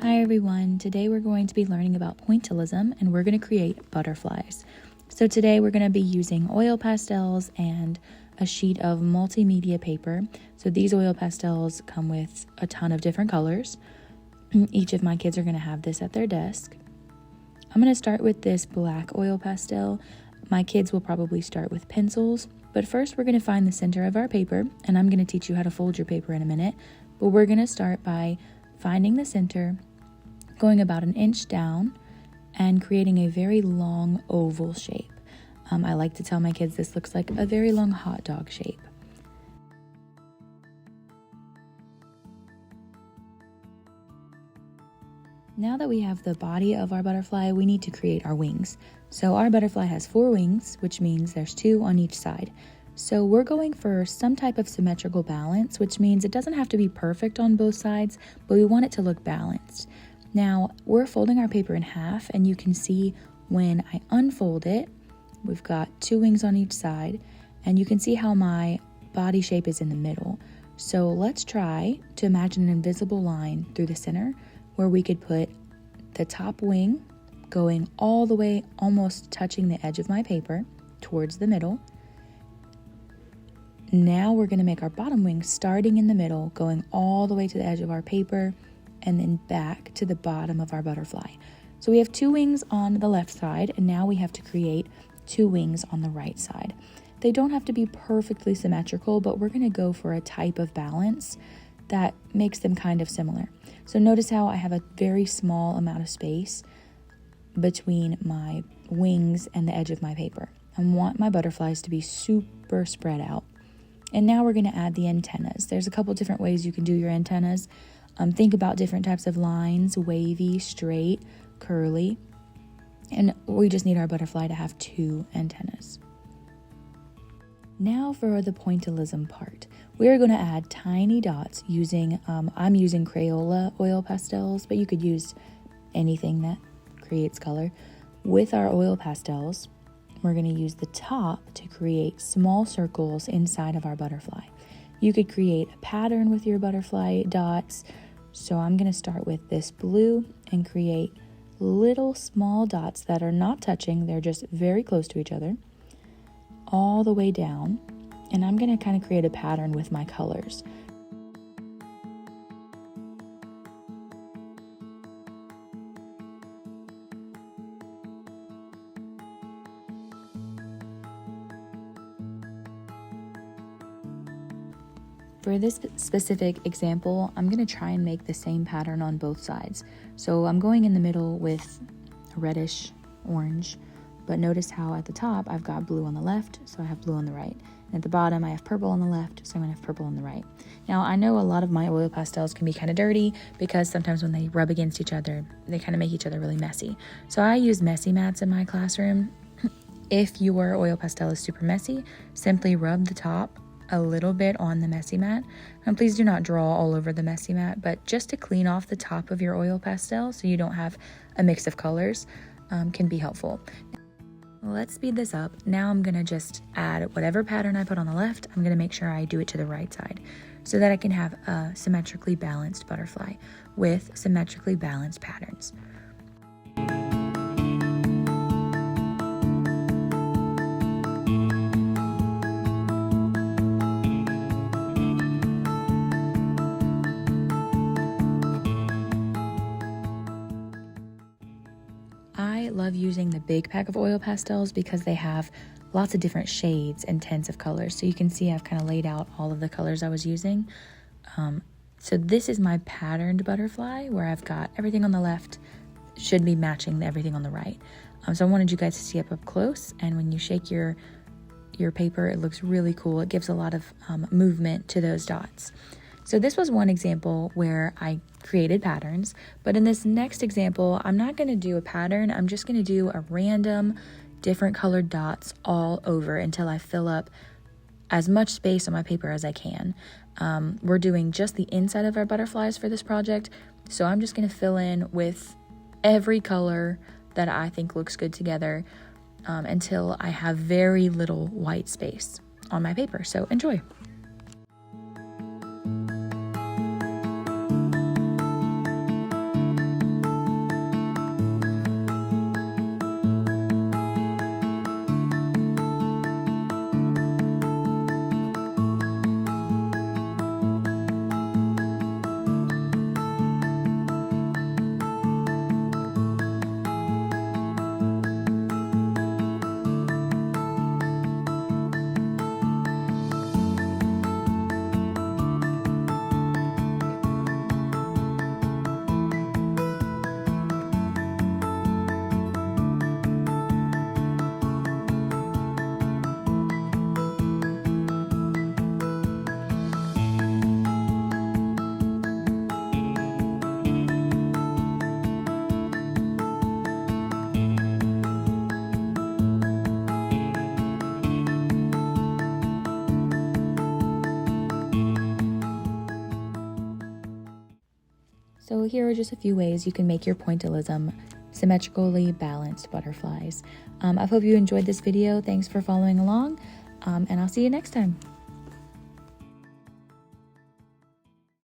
Hi everyone, today we're going to be learning about pointillism and we're going to create butterflies. So today we're going to be using oil pastels and a sheet of multimedia paper. So these oil pastels come with a ton of different colors. Each of my kids are going to have this at their desk. I'm going to start with this black oil pastel. My kids will probably start with pencils, but first we're going to find the center of our paper, and I'm going to teach you how to fold your paper in a minute. But we're going to start by finding the center, going about 1 inch down, and creating a very long oval shape. I like to tell my kids this looks like a very long hot dog shape. Now that we have the body of our butterfly, we need to create our wings. So our butterfly has 4 wings, which means there's 2 on each side. So we're going for some type of symmetrical balance, which means it doesn't have to be perfect on both sides, but we want it to look balanced. Now, we're folding our paper in half, and you can see when I unfold it, we've got 2 wings on each side, and you can see how my body shape is in the middle. So let's try to imagine an invisible line through the center where we could put the top wing going all the way, almost touching the edge of my paper towards the middle. Now we're going to make our bottom wing starting in the middle, going all the way to the edge of our paper, and then back to the bottom of our butterfly. So we have 2 wings on the left side, and now we have to create 2 wings on the right side. They don't have to be perfectly symmetrical, but we're going to go for a type of balance that makes them kind of similar. So notice how I have a very small amount of space between my wings and the edge of my paper. I want my butterflies to be super spread out. And now we're going to add the antennas. There's a couple different ways you can do your antennas. Think about different types of lines: wavy, straight, curly. And we just need our butterfly to have 2 antennas. Now for the pointillism part. We're going to add tiny dots using, I'm using Crayola oil pastels, but you could use anything that creates color. With our oil pastels, we're going to use the top to create small circles inside of our butterfly. You could create a pattern with your butterfly dots. So I'm going to start with this blue and create little small dots that are not touching. They're just very close to each other all the way down. And I'm going to kind of create a pattern with my colors. For this specific example, I'm going to try and make the same pattern on both sides. So I'm going in the middle with a reddish orange, but notice how at the top I've got blue on the left, so I have blue on the right. And at the bottom I have purple on the left, so I'm going to have purple on the right. Now I know a lot of my oil pastels can be kind of dirty because sometimes when they rub against each other, they kind of make each other really messy. So I use messy mats in my classroom. If your oil pastel is super messy, simply rub the top a little bit on the messy mat. And please do not draw all over the messy mat, but just to clean off the top of your oil pastel so you don't have a mix of colors can be helpful. Let's speed this up. Now I'm going to just add whatever pattern I put on the left. I'm going to make sure I do it to the right side so that I can have a symmetrically balanced butterfly with symmetrically balanced patterns. I love using the big pack of oil pastels because they have lots of different shades and tints of colors. So you can see I've kind of laid out all of the colors I was using. So this is my patterned butterfly where I've got everything on the left should be matching everything on the right. So I wanted you guys to see up close, and when you shake your paper, it looks really cool. It gives a lot of movement to those dots. So this was one example where I created patterns, but in this next example, I'm not going to do a pattern. I'm just going to do a random different colored dots all over until I fill up as much space on my paper as I can. We're doing just the inside of our butterflies for this project, so I'm just going to fill in with every color that I think looks good together until I have very little white space on my paper. So enjoy. So here are just a few ways you can make your pointillism symmetrically balanced butterflies. I hope you enjoyed this video. Thanks for following along, and I'll see you next time.